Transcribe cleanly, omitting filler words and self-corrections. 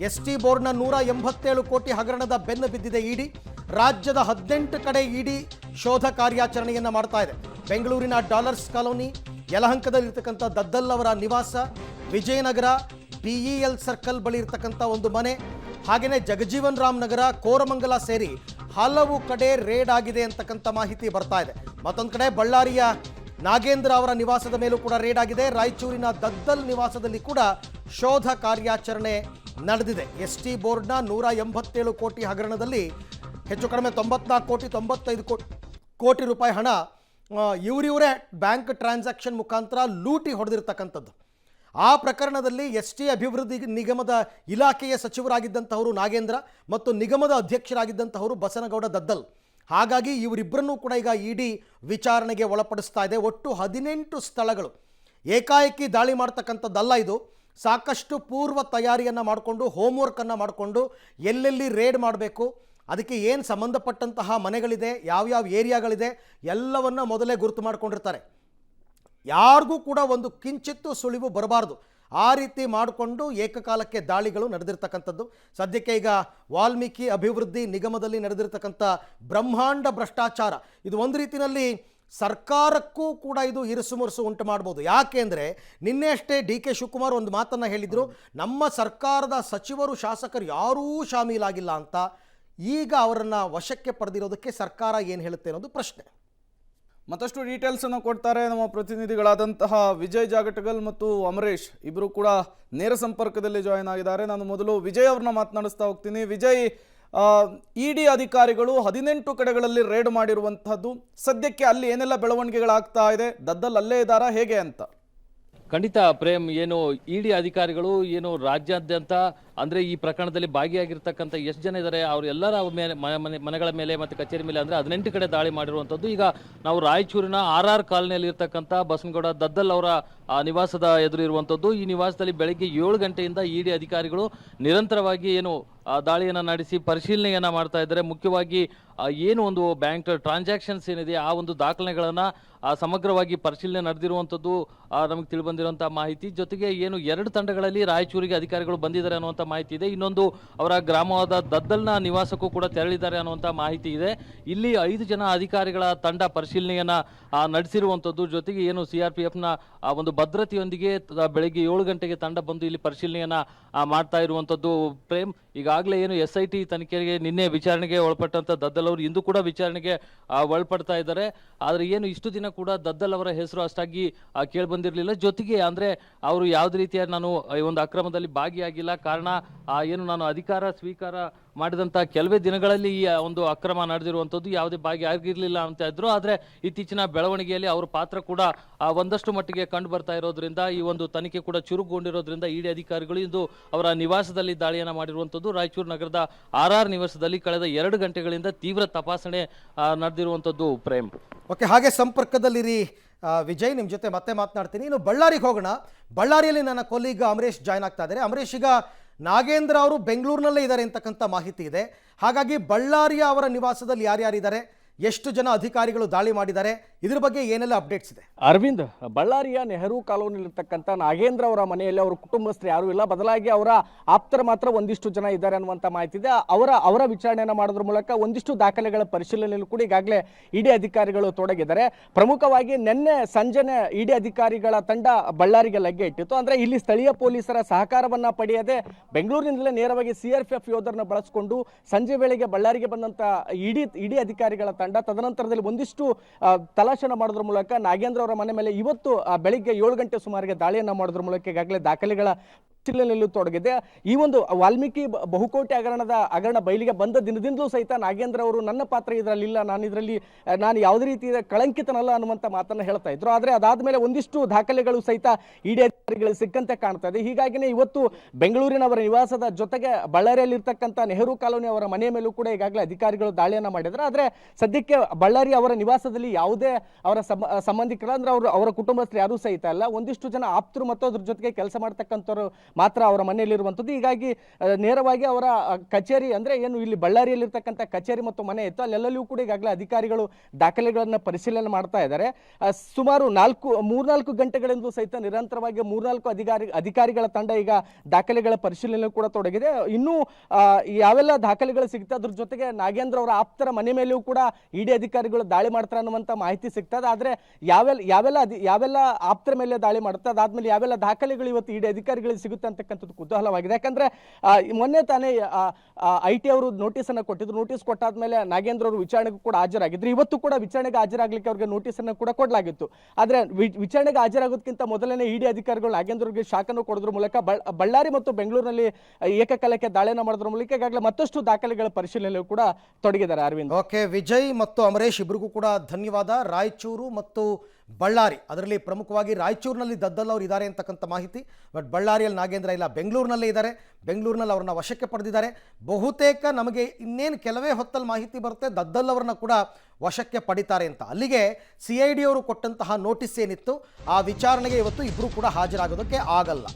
ST ಬೋರ್ಡ್ನ 187 ಕೋಟಿ ಹಗರಣದ ಬೆನ್ನು ಬಿದ್ದಿದೆ ಇಡಿ. ರಾಜ್ಯದ 18 ಕಡೆ ಇಡಿ ಶೋಧ ಕಾರ್ಯಾಚರಣೆಯನ್ನು ಮಾಡ್ತಾ ಇದೆ. ಬೆಂಗಳೂರಿನ ಡಾಲರ್ಸ್ ಕಾಲೋನಿ, ಯಲಹಂಕದಲ್ಲಿರ್ತಕ್ಕಂಥ ದದ್ದಲ್ ಅವರ ನಿವಾಸ, ವಿಜಯನಗರ BEL ಸರ್ಕಲ್ ಬಳಿ ಇರ್ತಕ್ಕಂಥ ಒಂದು ಮನೆ, ಹಾಗೆಯೇ ಜಗಜೀವನ್ ರಾಮ್ ನಗರ, ಕೋರಮಂಗಲ ಸೇರಿ ಹಲವು ಕಡೆ ರೇಡ್ ಆಗಿದೆ ಅಂತಕ್ಕಂಥ ಮಾಹಿತಿ ಬರ್ತಾ ಇದೆ. ಮತ್ತೊಂದು ಕಡೆ ಬಳ್ಳಾರಿಯ ನಾಗೇಂದ್ರ ಅವರ ನಿವಾಸದ ಮೇಲೂ ಕೂಡ ರೇಡ್ ಆಗಿದೆ. ರಾಯಚೂರಿನ ದದ್ದಲ್ ನಿವಾಸದಲ್ಲಿ ಕೂಡ ಶೋಧ ಕಾರ್ಯಾಚರಣೆ ನಡೆದಿದೆ. ಎಸ್ಟಿ ಬೋರ್ಡ್ನ 187 ಕೋಟಿ ಹಗರಣದಲ್ಲಿ ಹೆಚ್ಚು ಕಡಿಮೆ 94 ಕೋಟಿ 95 ಕೋಟಿ ರೂಪಾಯಿ ಹಣ ಇವರೇ ಬ್ಯಾಂಕ್ ಟ್ರಾನ್ಸಾಕ್ಷನ್ ಮುಖಾಂತರ ಲೂಟಿ ಹೊಡೆದಿರ್ತಕ್ಕಂಥದ್ದು. ಆ ಪ್ರಕರಣದಲ್ಲಿ ಎಸ್ಟಿ ಅಭಿವೃದ್ಧಿ ನಿಗಮದ ಇಲಾಖೆಯ ಸಚಿವರಾಗಿದ್ದಂಥವರು ನಾಗೇಂದ್ರ ಮತ್ತು ನಿಗಮದ ಅಧ್ಯಕ್ಷರಾಗಿದ್ದಂಥವರು ಬಸನಗೌಡ ದದ್ದಲ್. ಹಾಗಾಗಿ ಇವರಿಬ್ಬರನ್ನೂ ಕೂಡ ಈಗ ಇಡಿ ವಿಚಾರಣೆಗೆ ಒಳಪಡಿಸ್ತಾ ಇದೆ. ಒಟ್ಟು 18 ಸ್ಥಳಗಳು. ಏಕಾಏಕಿ ದಾಳಿ ಮಾಡ್ತಕ್ಕಂಥದ್ದಲ್ಲ ಇದು. ಸಾಕಷ್ಟು ಪೂರ್ವ ತಯಾರಿಯನ್ನು ಮಾಡಿಕೊಂಡು, ಹೋಮ್ವರ್ಕನ್ನು ಮಾಡಿಕೊಂಡು, ಎಲ್ಲೆಲ್ಲಿ ರೇಡ್ ಮಾಡಬೇಕು, ಅದಕ್ಕೆ ಏನು ಸಂಬಂಧಪಟ್ಟಂತಹ ಮನೆಗಳಿದೆ, ಯಾವ್ಯಾವ ಏರಿಯಾಗಳಿದೆ ಎಲ್ಲವನ್ನು ಮೊದಲೇ ಗುರುತು ಮಾಡಿಕೊಂಡಿರ್ತಾರೆ. ಯಾರಿಗೂ ಕೂಡ ಒಂದು ಕಿಂಚಿತ್ತು ಸುಳಿವು ಬರಬಾರ್ದು. ಆ ರೀತಿ ಮಾಡಿಕೊಂಡು ಏಕಕಾಲಕ್ಕೆ ದಾಳಿಗಳು ನಡೆದಿರ್ತಕ್ಕಂಥದ್ದು. ಸದ್ಯಕ್ಕೆ ಈಗ ವಾಲ್ಮೀಕಿ ಅಭಿವೃದ್ಧಿ ನಿಗಮದಲ್ಲಿ ನಡೆದಿರ್ತಕ್ಕಂಥ ಬ್ರಹ್ಮಾಂಡ ಭ್ರಷ್ಟಾಚಾರ ಇದು ಒಂದು ರೀತಿಯಲ್ಲಿ ಸರ್ಕಾರಕ್ಕೂ ಕೂಡ ಇದು ಇರುಸುಮುರುಸು ಉಂಟು ಮಾಡ್ಬೋದು. ಯಾಕೆ ಅಂದರೆ ನಿನ್ನೆ ಅಷ್ಟೇ DK ಶಿವಕುಮಾರ್ ಒಂದು ಮಾತನ್ನು ಹೇಳಿದರು, ನಮ್ಮ ಸರ್ಕಾರದ ಸಚಿವರು ಶಾಸಕರು ಯಾರೂ ಶಾಮೀಲಾಗಿಲ್ಲ ಅಂತ. ಈಗ ಅವರನ್ನು ವಶಕ್ಕೆ ಪಡೆದಿರೋದಕ್ಕೆ ಸರ್ಕಾರ ಏನು ಹೇಳುತ್ತೆ ಅನ್ನೋದು ಪ್ರಶ್ನೆ. ಮತ್ತಷ್ಟು ಡೀಟೇಲ್ಸನ್ನು ಕೊಡ್ತಾರೆ ನಮ್ಮ ಪ್ರತಿನಿಧಿಗಳಾದಂತಹ ವಿಜಯ್ ಜಾಗಟಗಲ್ ಮತ್ತು ಅಮರೇಶ್. ಇಬ್ಬರು ಕೂಡ ನೇರ ಸಂಪರ್ಕದಲ್ಲಿ ಜಾಯಿನ್ ಆಗಿದ್ದಾರೆ. ನಾನು ಮೊದಲು ವಿಜಯ್ ಅವ್ರನ್ನ ಮಾತನಾಡಿಸ್ತಾ ಹೋಗ್ತೀನಿ. ವಿಜಯ್, ಇಡಿ ಅಧಿಕಾರಿಗಳು 18 ಕಡೆಗಳಲ್ಲಿ ರೇಡ್ ಮಾಡಿರುವಂತಹದ್ದು, ಸದ್ಯಕ್ಕೆ ಅಲ್ಲಿ ಏನೆಲ್ಲ ಬೆಳವಣಿಗೆಗಳಾಗ್ತಾ ಇದೆ? ದದ್ದಲ್ ಅಲ್ಲೇ ಇದ್ದಾರಾ, ಹೇಗೆ ಅಂತ? ಖಂಡಿತ ಪ್ರೇಮ್, ಏನು ಇಡಿ ಅಧಿಕಾರಿಗಳು ಏನು ರಾಜ್ಯಾದ್ಯಂತ ಅಂದರೆ ಈ ಪ್ರಕರಣದಲ್ಲಿ ಭಾಗಿಯಾಗಿರ್ತಕ್ಕಂಥ ಎಷ್ಟು ಜನ ಇದ್ದಾರೆ ಅವರೆಲ್ಲರ ಮೇಲೆ ಮನೆಗಳ ಮೇಲೆ ಮತ್ತು ಕಚೇರಿ ಮೇಲೆ ಅಂದರೆ 18 ಕಡೆ ದಾಳಿ ಮಾಡಿರುವಂಥದ್ದು. ಈಗ ನಾವು ರಾಯಚೂರಿನ RR ಕಾಲನಿಯಲ್ಲಿ ಇರ್ತಕ್ಕಂಥ ಬಸನಗೌಡ ದದ್ದಲ್ ಅವರ ನಿವಾಸದ ಎದುರು ಇರುವಂಥದ್ದು. ಈ ನಿವಾಸದಲ್ಲಿ ಬೆಳಗ್ಗೆ 7 ಗಂಟೆಯಿಂದ ಇಡಿ ಅಧಿಕಾರಿಗಳು ನಿರಂತರವಾಗಿ ಏನು ದಾಳಿಯನ್ನು ನಡೆಸಿ ಪರಿಶೀಲನೆಯನ್ನು ಮಾಡ್ತಾ ಇದ್ದಾರೆ. ಮುಖ್ಯವಾಗಿ ಏನು ಒಂದು ಬ್ಯಾಂಕ್ ಟ್ರಾನ್ಸಾಕ್ಷನ್ಸ್ ಏನಿದೆ ಆ ಒಂದು ದಾಖಲೆಗಳನ್ನು ಸಮಗ್ರವಾಗಿ ಪರಿಶೀಲನೆ ನಡೆದಿರುವಂಥದ್ದು ನಮಗೆ ತಿಳಿಬಂದಿರುವಂಥ ಮಾಹಿತಿ. ಜೊತೆಗೆ ಏನು 2 ತಂಡಗಳಲ್ಲಿ ರಾಯಚೂರಿಗೆ ಅಧಿಕಾರಿಗಳು ಬಂದಿದ್ದಾರೆ ಅನ್ನುವಂಥ ಮಾಹಿತಿ ಇದೆ. ಇನ್ನೊಂದು ಅವರ ಗ್ರಾಮವಾದ ದದ್ದಲ್ನ ನಿವಾಸಕ್ಕೂ ಕೂಡ ತೆರಳಿದ್ದಾರೆ ಅನ್ನುವಂಥ ಮಾಹಿತಿ ಇದೆ. ಇಲ್ಲಿ 5 ಜನ ಅಧಿಕಾರಿಗಳ ತಂಡ ಪರಿಶೀಲನೆಯನ್ನು ನಡೆಸಿರುವಂಥದ್ದು. ಜೊತೆಗೆ ಏನು CRPFನ ಒಂದು ಭದ್ರತೆಯೊಂದಿಗೆ ಬೆಳಗ್ಗೆ 7 ಗಂಟೆಗೆ ತಂಡ ಬಂದು ಇಲ್ಲಿ ಪರಿಶೀಲನೆಯನ್ನು ಮಾಡ್ತಾ ಇರುವಂಥದ್ದು. ಪ್ರೇಮ್, ಈಗಾಗಲೇ ಏನು SIT ತನಿಖೆಗೆ ನಿನ್ನೆ ವಿಚಾರಣೆಗೆ ಒಳಪಟ್ಟಂಥ ದದ್ದಲ್ ಅವರು ಇಂದು ಕೂಡ ವಿಚಾರಣೆಗೆ ಒಳಪಡ್ತಾ ಇದ್ದಾರೆ. ಆದರೆ ಏನು ಇಷ್ಟು ದಿನ ಕೂಡ ದದ್ದಲ್ ಅವರ ಹೆಸರು ಅಷ್ಟಾಗಿ ಕೇಳಿಬಂದಿರಲಿಲ್ಲ. ಜೊತೆಗೆ ಅಂದರೆ ಅವರು ಯಾವುದೇ ರೀತಿಯ ನಾನು ಈ ಒಂದು ಅಕ್ರಮದಲ್ಲಿ ಭಾಗಿಯಾಗಿಲ್ಲ, ಕಾರಣ ಏನು ನಾನು ಅಧಿಕಾರ ಸ್ವೀಕಾರ ಮಾಡಿದಂಥ ಕೆಲವೇ ದಿನಗಳಲ್ಲಿ ಈ ಒಂದು ಅಕ್ರಮ ನಡೆದಿರುವಂಥದ್ದು, ಯಾವುದೇ ಭಾಗಿಯಾಗಿರಲಿಲ್ಲ ಅಂತ ಇದ್ರು. ಆದರೆ ಇತ್ತೀಚಿನ ಬೆಳವಣಿಗೆಯಲ್ಲಿ ಅವರ ಪಾತ್ರ ಕೂಡ ಒಂದಷ್ಟು ಮಟ್ಟಿಗೆ ಕಂಡು ಬರ್ತಾ ಇರೋದ್ರಿಂದ ಈ ಒಂದು ತನಿಖೆ ಕೂಡ ಚುರುಕುಗೊಂಡಿರೋದ್ರಿಂದ ಇಡಿ ಅಧಿಕಾರಿಗಳು ಇಂದು ಅವರ ನಿವಾಸದಲ್ಲಿ ದಾಳಿಯನ್ನು ಮಾಡಿರುವಂಥದ್ದು. ರಾಯಚೂರು ನಗರದ RR ನಿವಾಸದಲ್ಲಿ ಕಳೆದ 2 ಗಂಟೆಗಳಿಂದ ತೀವ್ರ ತಪಾಸಣೆ ನಡೆದಿರುವಂಥದ್ದು. ಪ್ರೇಮ್, ಓಕೆ, ಹಾಗೆ ಸಂಪರ್ಕದಲ್ಲಿರಿ ವಿಜಯ್, ನಿಮ್ಮ ಜೊತೆ ಮತ್ತೆ ಮಾತನಾಡ್ತೀನಿ. ಇನ್ನು ಬಳ್ಳಾರಿಗೆ ಹೋಗೋಣ. ಬಳ್ಳಾರಿಯಲ್ಲಿ ನನ್ನ ಕೊಲೀಗ್ ಅಮರೇಶ್ ಜಾಯ್ನ್ ಆಗ್ತಾ ಇದ್ದಾರೆ. ಅಮರೇಶ್, ಈಗ ನಾಗೇಂದ್ರ ಅವರು ಬೆಂಗಳೂರಿನಲ್ಲೇ ಇದ್ದಾರೆ ಅಂತಕ್ಕಂಥ ಮಾಹಿತಿ ಇದೆ. ಹಾಗಾಗಿ ಬಳ್ಳಾರಿಯ ಅವರ ನಿವಾಸದಲ್ಲಿ ಯಾರ್ಯಾರಿದ್ದಾರೆ, ಎಷ್ಟು ಜನ ಅಧಿಕಾರಿಗಳು ದಾಳಿ ಮಾಡಿದ್ದಾರೆ, ಇದ್ರ ಬಗ್ಗೆ ಏನೆಲ್ಲ ಅಪ್ಡೇಟ್ಸ್ ಇದೆ? ಅರವಿಂದ್, ಬಳ್ಳಾರಿಯ ನೆಹರು ಕಾಲೋನಿಲಿರ್ತಕ್ಕಂಥ ನಾಗೇಂದ್ರ ಅವರ ಮನೆಯಲ್ಲಿ ಅವರ ಕುಟುಂಬಸ್ಥರು ಯಾರೂ ಇಲ್ಲ, ಬದಲಾಗಿ ಅವರ ಆಪ್ತರ ಮಾತ್ರ ಒಂದಿಷ್ಟು ಜನ ಇದ್ದಾರೆ ಅನ್ನುವಂಥ ಮಾಹಿತಿ ಇದೆ. ಅವರ ವಿಚಾರಣೆಯನ್ನು ಮಾಡೋದ್ರ ಮೂಲಕ ಒಂದಿಷ್ಟು ದಾಖಲೆಗಳ ಪರಿಶೀಲನೆಯಲ್ಲೂ ಕೂಡ ಈಗಾಗಲೇ ಇಡಿ ಅಧಿಕಾರಿಗಳು ತೊಡಗಿದ್ದಾರೆ. ಪ್ರಮುಖವಾಗಿ ನಿನ್ನೆ ಸಂಜೆನೆ ಇಡಿ ಅಧಿಕಾರಿಗಳ ತಂಡ ಬಳ್ಳಾರಿಗೆ ಲಗ್ಗೆ ಇಟ್ಟಿತ್ತು. ಅಂದ್ರೆ ಇಲ್ಲಿ ಸ್ಥಳೀಯ ಪೊಲೀಸರ ಸಹಕಾರವನ್ನ ಪಡೆಯದೆ ಬೆಂಗಳೂರಿನಿಂದಲೇ ನೇರವಾಗಿ CRPF ಯೋಧರನ್ನ ಬಳಸಿಕೊಂಡು ಸಂಜೆ ವೇಳೆಗೆ ಬಳ್ಳಾರಿಗೆ ಬಂದಂತ ಇಡಿ ಅಧಿಕಾರಿಗಳ ತಂಡ ತದನಂತರದಲ್ಲಿ ಒಂದಿಷ್ಟು ತಲಾಶನ ಮಾಡೋದ್ರ ಮೂಲಕ ನಾಗೇಂದ್ರ ಅವರ ಮನೆ ಮೇಲೆ ಇವತ್ತು ಬೆಳಿಗ್ಗೆ 7 ಗಂಟೆ ಸುಮಾರಿಗೆ ದಾಳಿಯನ್ನ ಮಾಡೋದ್ರ ಮೂಲಕ ಈಗಾಗಲೇ ದಾಖಲೆಗಳ ಪರಿಶೀಲನೆಯಲ್ಲೂ ತೊಡಗಿದೆ. ಈ ಒಂದು ವಾಲ್ಮೀಕಿ ಬಹುಕೋಟಿ ಹಗರಣ ಬಯಲಿಗೆ ಬಂದ ದಿನದಿಂದಲೂ ಸಹಿತ ನಾಗೇಂದ್ರ ಅವರು ನನ್ನ ಪಾತ್ರ ಇದರಲ್ಲಿಲ್ಲ, ನಾನು ಯಾವುದೇ ರೀತಿಯ ಕಳಂಕಿತನಲ್ಲ ಅನ್ನುವಂಥ ಮಾತನ್ನು ಹೇಳ್ತಾ ಇದ್ರು. ಆದರೆ ಅದಾದ್ಮೇಲೆ ಒಂದಿಷ್ಟು ದಾಖಲೆಗಳು ಸಹಿತ ಇಡಿ ಅಧಿಕಾರಿಗಳಿಗೆ ಸಿಕ್ಕಂತೆ ಕಾಣ್ತಾ ಇದೆ. ಹೀಗಾಗಿನೇ ಇವತ್ತು ಬೆಂಗಳೂರಿನ ಅವರ ನಿವಾಸದ ಜೊತೆಗೆ ಬಳ್ಳಾರಿಯಲ್ಲಿರ್ತಕ್ಕಂಥ ನೆಹರು ಕಾಲೋನಿ ಅವರ ಮನೆಯ ಮೇಲೂ ಕೂಡ ಈಗಾಗಲೇ ಅಧಿಕಾರಿಗಳು ದಾಳಿಯನ್ನ ಮಾಡಿದ್ದಾರೆ. ಆದರೆ ಸದ್ಯಕ್ಕೆ ಬಳ್ಳಾರಿ ಅವರ ನಿವಾಸದಲ್ಲಿ ಯಾವುದೇ ಅವರ ಸಂಬಂಧಿಕರ ಅಂದ್ರೆ ಅವರ ಕುಟುಂಬಸ್ಥರು ಯಾರೂ ಸಹಿತ ಅಲ್ಲ. ಒಂದಿಷ್ಟು ಜನ ಆಪ್ತರು ಮತ್ತು ಅದ್ರ ಜೊತೆಗೆ ಕೆಲಸ ಮಾಡ್ತಕ್ಕಂಥವ್ರು ಮಾತ್ರ ಅವರ ಮನೆಯಲ್ಲಿರುವಂಥದ್ದು. ಹೀಗಾಗಿ ನೇರವಾಗಿ ಅವರ ಕಚೇರಿ ಅಂದರೆ ಏನು ಇಲ್ಲಿ ಬಳ್ಳಾರಿಯಲ್ಲಿರ್ತಕ್ಕಂಥ ಕಚೇರಿ ಮತ್ತು ಮನೆ ಇತ್ತು ಅಲ್ಲೆಲ್ಲೂ ಕೂಡ ಈಗಾಗಲೇ ಅಧಿಕಾರಿಗಳು ದಾಖಲೆಗಳನ್ನು ಪರಿಶೀಲನೆ ಮಾಡ್ತಾ ಇದ್ದಾರೆ. ಸುಮಾರು 3-4 ಗಂಟೆಗಳಿಂದ ಸಹಿತ ನಿರಂತರವಾಗಿ 3-4 ಅಧಿಕಾರಿಗಳ ತಂಡ ಈಗ ದಾಖಲೆಗಳ ಪರಿಶೀಲನೆ ಕೂಡ ತೊಡಗಿದೆ. ಇನ್ನೂ ಯಾವೆಲ್ಲ ದಾಖಲೆಗಳು ಸಿಗ್ತಾ ಅದ್ರ ಜೊತೆಗೆ ನಾಗೇಂದ್ರ ಅವರ ಆಪ್ತರ ಮನೆ ಮೇಲೆಯೂ ಕೂಡ ಇಡಿ ಅಧಿಕಾರಿಗಳು ದಾಳಿ ಮಾಡ್ತಾರೆ ಅನ್ನುವಂಥ ಮಾಹಿತಿ ಸಿಗ್ತದೆ. ಆದರೆ ಯಾವೆಲ್ಲ ಆಪ್ತರ ಮೇಲೆ ದಾಳಿ ಮಾಡುತ್ತೆ, ಅದಾದ್ಮೇಲೆ ಯಾವೆಲ್ಲ ದಾಖಲೆಗಳು ಇವತ್ತು ಇಡಿ ಅಧಿಕಾರಿಗಳಿಗೆ ಸಿಗುತ್ತೆ ಅಂತಕ್ಕಂಥದ್ದು ಕುತೂಹಲವಾಗಿದೆ. ಯಾಕಂದ್ರೆ ಮೊನ್ನೆ ತಾನೇ IT ಅವರು ನೋಟಿಸ್ ಅನ್ನು ಕೊಟ್ಟಿದ್ರು. ನೋಟಿಸ್ ಕೊಟ್ಟಾದ್ಮೇಲೆ ನಾಗೇಂದ್ರ ಅವರು ವಿಚಾರಣೆಗೂ ಕೂಡ ಹಾಜರಾಗಿದ್ರು. ಇವತ್ತು ಕೂಡ ವಿಚಾರಣೆಗೆ ಹಾಜರಾಗ್ಲಿಕ್ಕೆ ಅವ್ರಿಗೆ ನೋಟಿಸ್ ಅನ್ನು ಕೂಡ ಕೊಡಲಾಗಿತ್ತು. ಆದ್ರೆ ವಿಚಾರಣೆಗೆ ಹಾಜರಾಗೋದಕ್ಕಿಂತ ಮೊದಲನೇ ಇಡಿ ಅಧಿಕಾರಿಗಳು ನಾಗೇಂದ್ರ ಅವರಿಗೆ ಶಾಖನ್ನು ಕೊಡೋದ್ರ ಮೂಲಕ ಬಳ್ಳಾರಿ ಮತ್ತು ಬೆಂಗಳೂರಿನಲ್ಲಿ ಏಕಕಾಲಕ್ಕೆ ದಾಳಿಯನ್ನು ಮಾಡೋದ್ರ ಮೂಲಕ ಈಗಾಗಲೇ ಮತ್ತಷ್ಟು ದಾಖಲೆಗಳ ಪರಿಶೀಲನೆ ಕೂಡ ತೊಡಗಿದ್ದಾರೆ. ಅರವಿಂದ್, ಓಕೆ, ವಿಜಯ್ ಮತ್ತು ಅಮರೇಶ್ ಇಬ್ಬರಿಗೂ ಕೂಡ ಧನ್ಯವಾದ. ರಾಯಚೂರು ಮತ್ತು ಬಳ್ಳಾರಿ, ಅದರಲ್ಲಿ ಪ್ರಮುಖವಾಗಿ ರಾಯಚೂರಿನಲ್ಲಿ ದದ್ದಲ್ ಅವರು ಇದ್ದಾರೆ ಅಂತಕ್ಕಂಥ ಮಾಹಿತಿ. ಬಟ್ ಬಳ್ಳಾರಿಯಲ್ಲಿ ನಾಗೇಂದ್ರ ಇಲ್ಲ, ಬೆಂಗಳೂರಿನಲ್ಲೇ ಇದ್ದಾರೆ. ಬೆಂಗಳೂರಿನಲ್ಲಿ ಅವ್ರನ್ನ ವಶಕ್ಕೆ ಪಡೆದಿದ್ದಾರೆ. ಬಹುತೇಕ ನಮಗೆ ಇನ್ನೇನು ಕೆಲವೇ ಹೊತ್ತಲ್ಲಿ ಮಾಹಿತಿ ಬರುತ್ತೆ ದದ್ದಲ್ ಅವರನ್ನ ಕೂಡ ವಶಕ್ಕೆ ಪಡಿತಾರೆ ಅಂತ. ಅಲ್ಲಿಗೆ CID ಅವರು ಕೊಟ್ಟಂತಹ ನೋಟಿಸ್ ಏನಿತ್ತು ಆ ವಿಚಾರಣೆಗೆ ಇವತ್ತು ಇಬ್ಬರು ಕೂಡ ಹಾಜರಾಗೋದಕ್ಕೆ ಆಗಲ್ಲ.